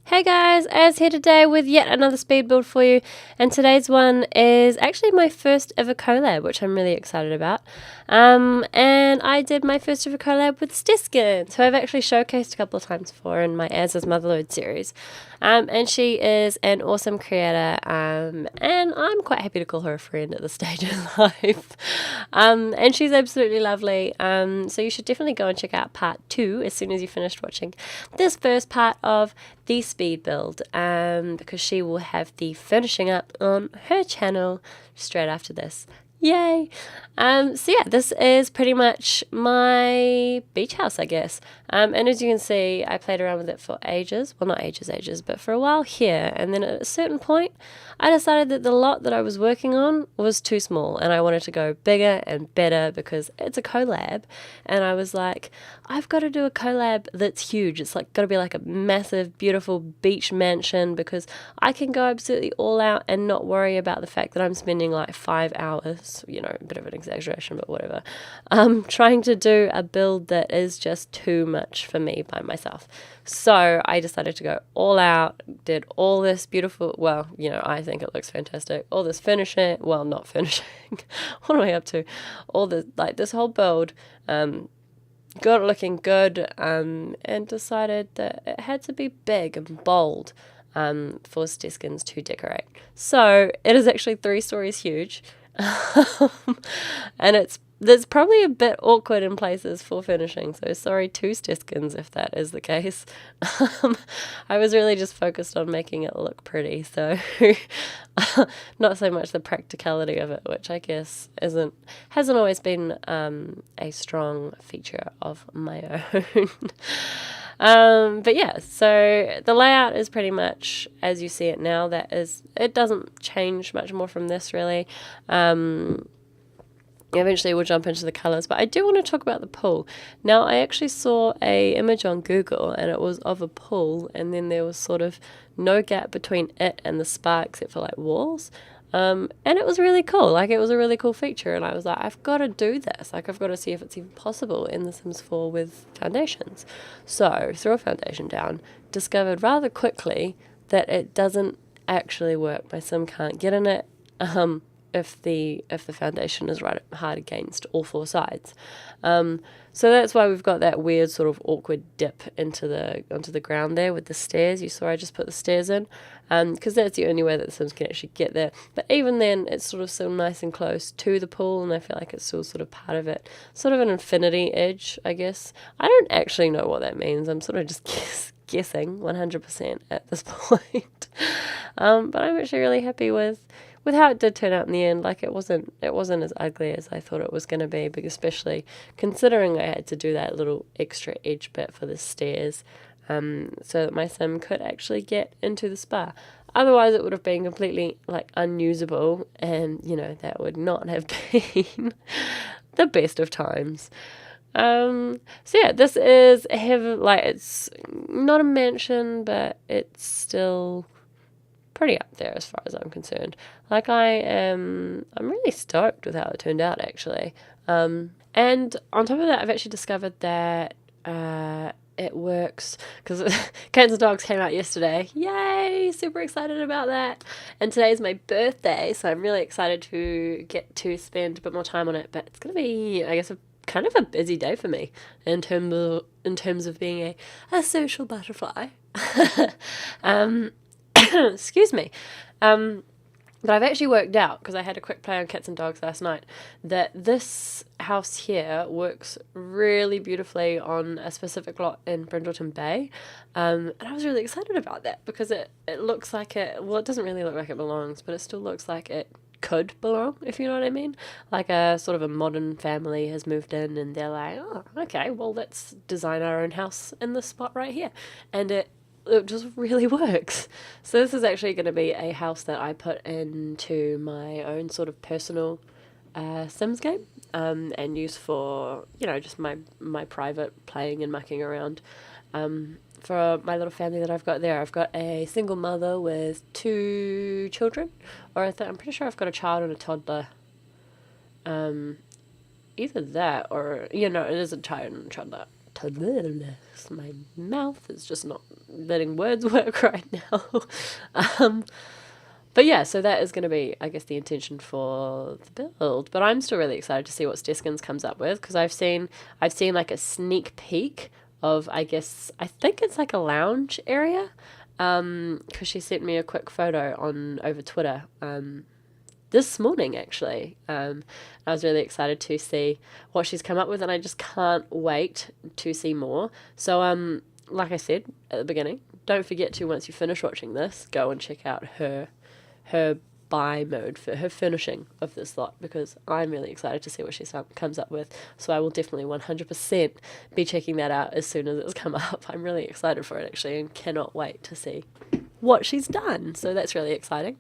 Hey guys, Az here today with yet another speed build for you, and today's one is actually my first ever collab, which I'm really excited about. And I did my first ever collab with Steskens, who I've actually showcased a couple of times for in my Az's Motherload series. And she is an awesome creator, and I'm quite happy to call her a friend at this stage of life. And she's absolutely lovely, so you should definitely go and check out part 2 as soon as you finished watching this first part of the speed build, because she will have the finishing up on her channel straight after this. Yay! So yeah, this is pretty much my beach house, I guess. And as you can see, I played around with it for ages. Well, not ages, but for a while here. And then at a certain point, I decided that the lot that I was working on was too small and I wanted to go bigger and better because it's a collab. And I was like, I've got to do a collab that's huge. It's like got to be like a massive, beautiful beach mansion because I can go absolutely all out and not worry about the fact that I'm spending like 5 hours, you know, a bit of an exaggeration, but whatever, trying to do a build that is just too much for me by myself. So I decided to go all out, did all this beautiful, well, you know, I think it looks fantastic, all this finishing, well, not finishing, what am I up to? All this, like this whole build, got it looking good, and decided that it had to be big and bold for Steskens to decorate. So it is actually 3 stories huge, and it's probably a bit awkward in places for finishing, so sorry to Steskens if that is the case. I was really just focused on making it look pretty, so not so much the practicality of it, which I guess hasn't always been a strong feature of my own. But yeah, so the layout is pretty much as you see it now. It doesn't change much more from this really. Eventually we'll jump into the colours, but I do want to talk about the pool. Now, I actually saw a image on Google and it was of a pool, and then there was sort of no gap between it and the spa except for like walls. And it was really cool. Like, it was a really cool feature, and I was like, I've got to do this. Like, I've got to see if it's even possible in The Sims 4 with foundations. So, threw a foundation down, discovered rather quickly that it doesn't actually work. My sim can't get in it. If the foundation is right hard against all 4 sides. So that's why we've got that weird sort of awkward dip onto the ground there with the stairs. You saw I just put the stairs in, because that's the only way that the Sims can actually get there. But even then, it's sort of still nice and close to the pool, and I feel like it's still sort of part of it. Sort of an infinity edge, I guess. I don't actually know what that means. I'm sort of just guessing 100% at this point. But I'm actually really happy with how it did turn out in the end. Like, it wasn't as ugly as I thought it was going to be, but especially considering I had to do that little extra edge bit for the stairs, so that my sim could actually get into the spa. Otherwise it would have been completely like unusable, and you know, that would not have been the best of times. So yeah, this is like, it's not a mansion, but it's still pretty up there as far as I'm concerned. Like, I'm really stoked with how it turned out, actually. And on top of that, I've actually discovered that it works, because Cats and Dogs came out yesterday. Yay! Super excited about that. And today's my birthday, so I'm really excited to get to spend a bit more time on it. But it's going to be, I guess, kind of a busy day for me in terms of being a social butterfly. Excuse me. But I've actually worked out, because I had a quick play on Cats and Dogs last night, that this house here works really beautifully on a specific lot in Brindleton Bay. And I was really excited about that, because it looks like it doesn't really look like it belongs, but it still looks like it could belong, if you know what I mean. Like, a sort of a modern family has moved in and they're like, oh, okay, well, let's design our own house in this spot right here. And it just really works. So this is actually going to be a house that I put into my own sort of personal Sims game, and use for, you know, just my private playing and mucking around. For my little family that I've got there, I've got a single mother with 2 children, or I'm pretty sure I've got a child and a toddler. either that or, you know, it is a tone. My mouth is just not letting words work right now. um, but yeah, so that is going to be, I guess, the intention for the build. But I'm still really excited to see what Steskens comes up with, because I've seen like a sneak peek of, I guess, I think it's like a lounge area, because she sent me a quick photo on over Twitter this morning actually. I was really excited to see what she's come up with, and I just can't wait to see more. So like I said at the beginning, don't forget to, once you finish watching this, go and check out her buy mode for her finishing of this lot, because I'm really excited to see what she comes up with. So I will definitely 100% be checking that out as soon as it's come up. I'm really excited for it actually, and cannot wait to see what she's done. So that's really exciting.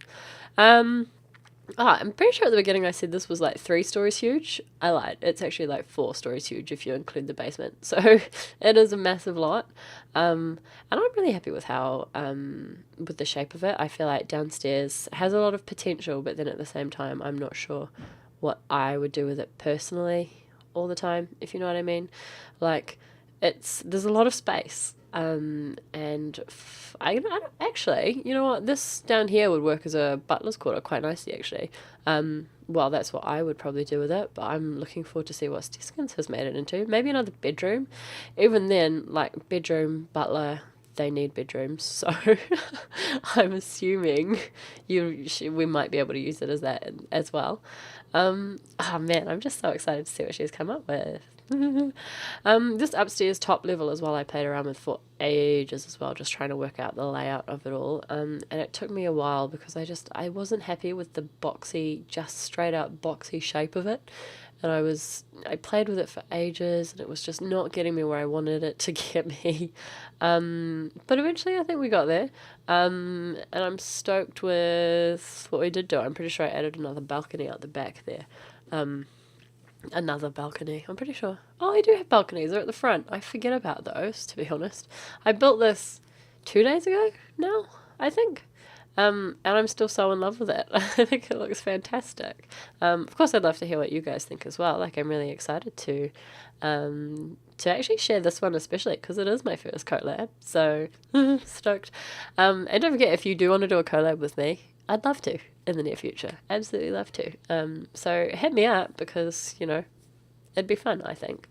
I'm pretty sure at the beginning I said this was like 3 stories huge. I lied. It's actually like 4 stories huge if you include the basement. So it is a massive lot. And I'm really happy with how, with the shape of it. I feel like downstairs has a lot of potential, but then at the same time, I'm not sure what I would do with it personally all the time, if you know what I mean. Like, there's a lot of space. And I don't actually, you know what, this down here would work as a butler's quarter quite nicely actually. Well, that's what I would probably do with it, but I'm looking forward to see what Steskens has made it into. Maybe another bedroom. Even then, like, bedroom, butler, they need bedrooms, so I'm assuming we might be able to use it as that as well. Oh man, I'm just so excited to see what she's come up with. This upstairs top level as well, I played around with for ages as well, just trying to work out the layout of it all. And it took me a while because I wasn't happy with the boxy, just straight up boxy shape of it. And I played with it for ages, and it was just not getting me where I wanted it to get me. But eventually I think we got there. And I'm stoked with what we did do. I'm pretty sure I added another balcony out the back there. Another balcony, I'm pretty sure. Oh, I do have balconies. They're at the front. I forget about those, to be honest. I built this 2 days ago now, I think. And I'm still so in love with it. I think it looks fantastic. Of course, I'd love to hear what you guys think as well. Like, I'm really excited to actually share this one, especially because it is my first collab. So stoked. And don't forget, if you do want to do a collab with me, I'd love to in the near future. Absolutely love to. So hit me up, because, you know, it'd be fun, I think.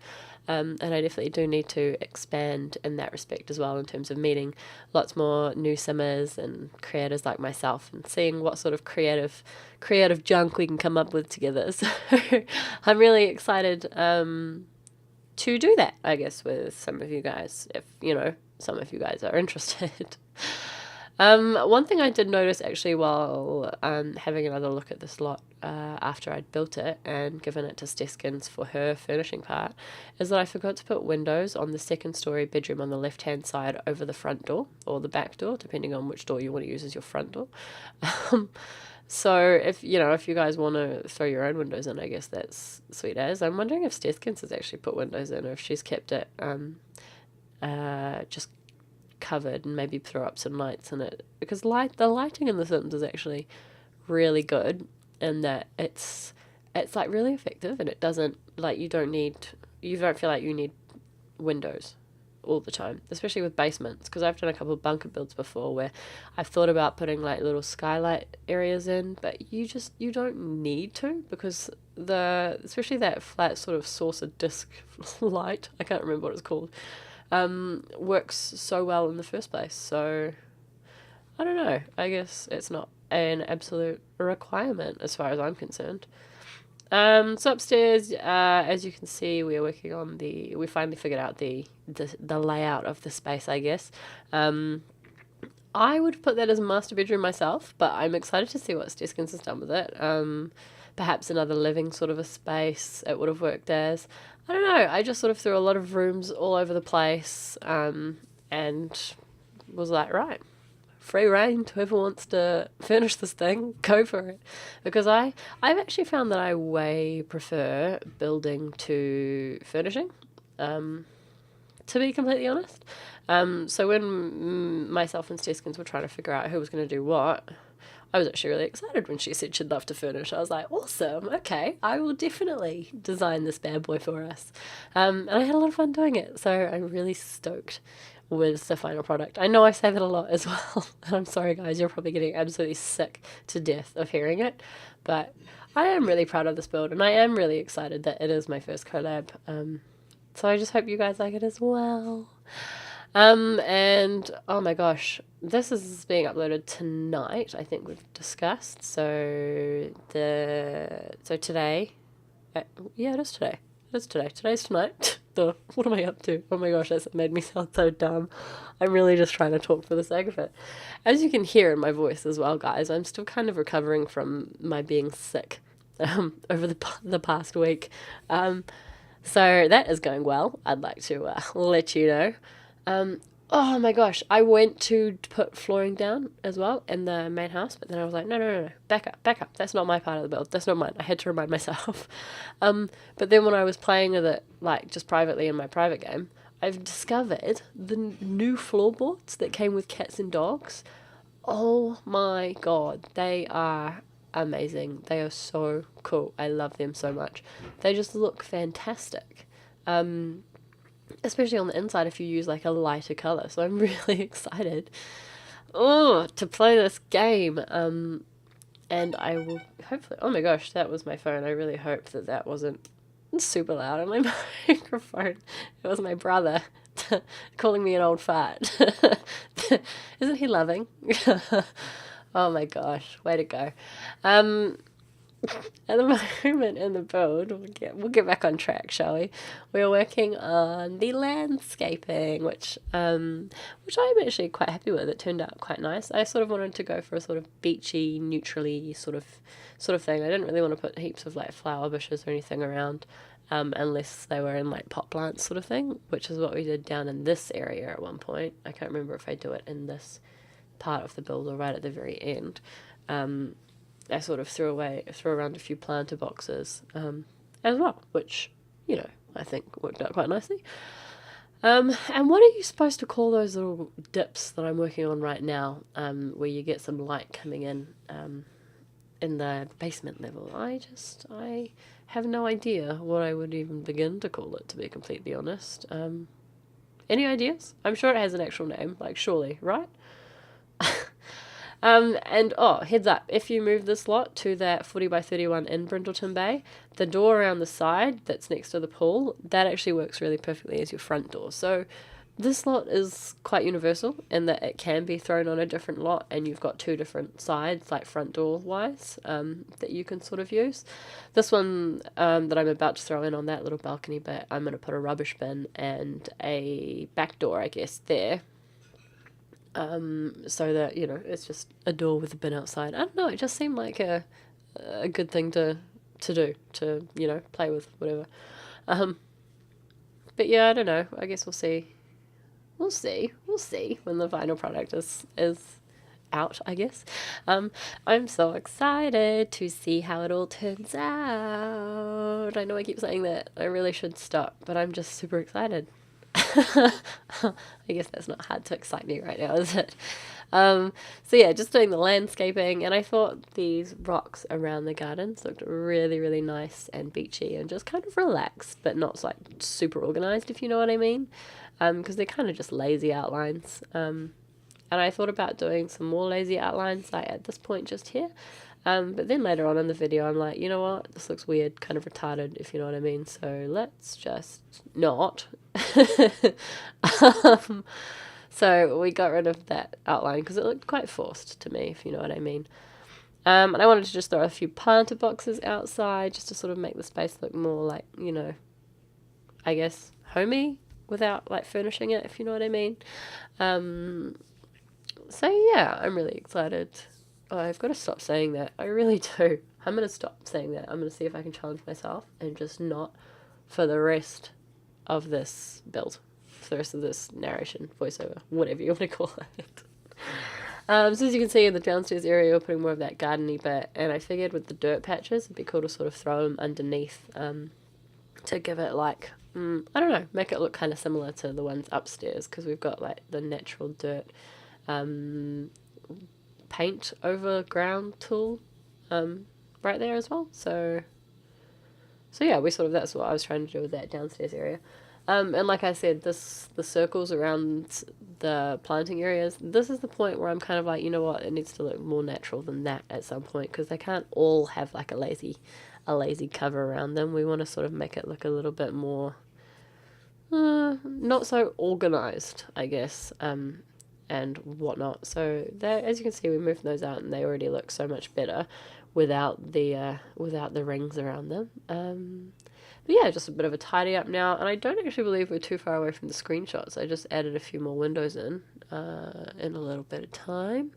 And I definitely do need to expand in that respect as well, in terms of meeting lots more new simmers and creators like myself, and seeing what sort of creative junk we can come up with together. So I'm really excited to do that, I guess, with some of you guys, if, you know, some of you guys are interested. One thing I did notice actually while having another look at this lot after I'd built it and given it to Steskens for her furnishing part, is that I forgot to put windows on the 2nd story bedroom on the left hand side over the front door, or the back door, depending on which door you want to use as your front door. So if you guys want to throw your own windows in, I guess that's sweet as. I'm wondering if Steskens has actually put windows in, or if she's kept it just covered and maybe throw up some lights in it, because the lighting in The Sims is actually really good, and that it's like really effective, and it doesn't, like, you don't feel like you need windows all the time, especially with basements, because I've done a couple of bunker builds before where I've thought about putting like little skylight areas in, but you don't need to, because especially that flat sort of saucer disc light, I can't remember what it's called, works so well in the first place. So I don't know, I guess it's not an absolute requirement as far as I'm concerned. So upstairs, as you can see, we are working on we finally figured out the layout of the space, I guess. I would put that as a master bedroom myself, but I'm excited to see what Steskens has done with it. Perhaps another living sort of a space it would have worked as. I don't know, I just sort of threw a lot of rooms all over the place, and was like, right, free reign to whoever wants to furnish this thing, go for it. Because I've actually found that I way prefer building to furnishing, to be completely honest. So when myself and Steskens were trying to figure out who was going to do what, I was actually really excited when she said she'd love to furnish. I was like, awesome, okay, I will definitely design this bad boy for us. And I had a lot of fun doing it, so I'm really stoked with the final product. I know I say that a lot as well. I'm sorry, guys, you're probably getting absolutely sick to death of hearing it, but I am really proud of this build, and I am really excited that it is my first collab. So I just hope you guys like it as well. And oh my gosh, this is being uploaded tonight, I think we've discussed. So today, yeah, it is today. It is today. Today's tonight. What am I up to? Oh my gosh, that's made me sound so dumb. I'm really just trying to talk for the sake of it. As you can hear in my voice as well, guys, I'm still kind of recovering from my being sick over the past week. So that is going well. I'd like to let you know. Oh my gosh, I went to put flooring down as well in the main house, but then I was like, no, back up. That's not my part of the build. That's not mine. I had to remind myself. But then when I was playing with it, like just privately in my private game, I've discovered the new floorboards that came with cats and dogs. Oh my god, they are amazing. They are so cool. I love them so much. They just look fantastic. Especially on the inside if you use like a lighter color. So I'm really excited to play this game. And I will hopefully, oh my gosh, that was my phone. I really hope that wasn't super loud on my microphone. It was my brother calling me an old fart. Isn't he loving? Oh my gosh, way to go. At the moment in the build, we'll get back on track, shall we? We're working on the landscaping, which I'm actually quite happy with. It turned out quite nice. I sort of wanted to go for a sort of beachy, neutrally sort of thing. I didn't really want to put heaps of like flower bushes or anything around, unless they were in like pot plants sort of thing, which is what we did down in this area at one point. I can't remember if I do it in this part of the build or right at the very end. I sort of threw around a few planter boxes as well, which, you know, I think worked out quite nicely. And what are you supposed to call those little dips that I'm working on right now, where you get some light coming in the basement level? I have no idea what I would even begin to call it, to be completely honest. Any ideas? I'm sure it has an actual name, like surely, right? And heads up, if you move this lot to that 40 by 31 in Brindleton Bay, the door around the side that's next to the pool, that actually works really perfectly as your front door. So this lot is quite universal in that it can be thrown on a different lot, and you've got two different sides, like front door wise, that you can sort of use. This one that I'm about to throw in on that little balcony bit, I'm going to put a rubbish bin and a back door, I guess, there. So that, you know, it's just a door with a bin outside. I don't know, it just seemed like a good thing to do, to, you know, play with, whatever. But yeah, I don't know, I guess we'll see when the final product is out, I guess. I'm so excited to see how it all turns out. I know I keep saying that, I really should stop, but I'm just super excited. I guess that's not hard to excite me right now, is it? So yeah, just doing the landscaping, and I thought these rocks around the gardens looked really, really nice and beachy and just kind of relaxed, but not like super organized, if you know what I mean, because they're kind of just lazy outlines. And I thought about doing some more lazy outlines like at this point just here. But then later on in the video, I'm like, you know what? This looks weird, kind of retarded, if you know what I mean. So let's just not. So we got rid of that outline because it looked quite forced to me, if you know what I mean. And I wanted to just throw a few planter boxes outside just to sort of make the space look more like, you know, I guess, homey without like furnishing it, if you know what I mean. So yeah, I'm really excited. Oh, I've got to stop saying that. I really do. I'm going to stop saying that. I'm going to see if I can challenge myself and just not for the rest of this build. For the rest of this narration, voiceover, whatever you want to call it. So as you can see in the downstairs area, we're putting more of that gardeny bit. And I figured with the dirt patches, it'd be cool to sort of throw them underneath to give it like, I don't know, make it look kind of similar to the ones upstairs. Because we've got like the natural dirt paint over ground tool right there as well. So yeah, that's what I was trying to do with that downstairs area. And like I said, the circles around the planting areas, this is the point where I'm kind of like, you know what, it needs to look more natural than that at some point, because they can't all have like a lazy cover around them. We want to sort of make it look a little bit more, not so organized, I guess, and whatnot. So there, as you can see, we moved those out, and they already look so much better without the rings around them. But yeah, just a bit of a tidy up now, and I don't actually believe we're too far away from the screenshots. I just added a few more windows in a little bit of time.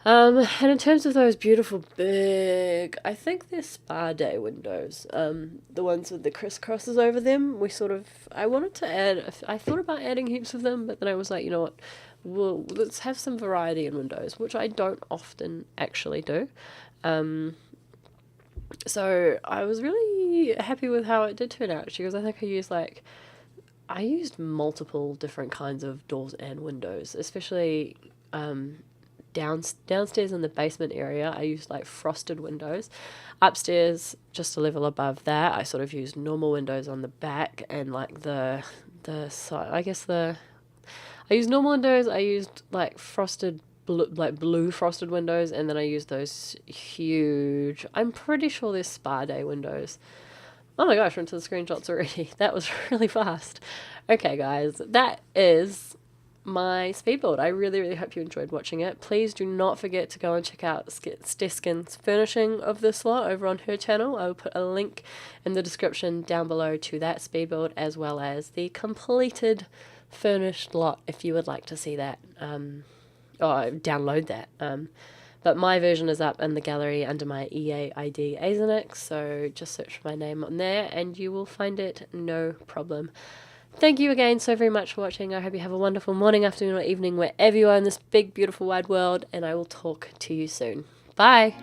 And in terms of those beautiful big, I think they're spa day windows, the ones with the crisscrosses over them, I wanted to add, I thought about adding heaps of them, but then I was like, you know what, let's have some variety in windows, which I don't often actually do. So I was really happy with how it did turn out, because I think I used multiple different kinds of doors and windows, especially downstairs in the basement area. I used like frosted windows. Upstairs, just a level above that, I sort of used normal windows on the back, and like the side, I used normal windows. I used like blue frosted windows, and then I used those huge, I'm pretty sure they're spa day windows. Oh my gosh, we're into the screenshots already. That was really fast. Okay guys, that is my speed build. I really, really hope you enjoyed watching it. Please do not forget to go and check out Steskens' furnishing of this lot over on her channel. I will put a link in the description down below to that speed build, as well as the completed furnished lot if you would like to see that. Download that. But my version is up in the gallery under my EA ID Azrnyx, so just search for my name on there and you will find it, no problem. Thank you again so very much for watching. I hope you have a wonderful morning, afternoon, or evening wherever you are in this big, beautiful, wide world, and I will talk to you soon. Bye!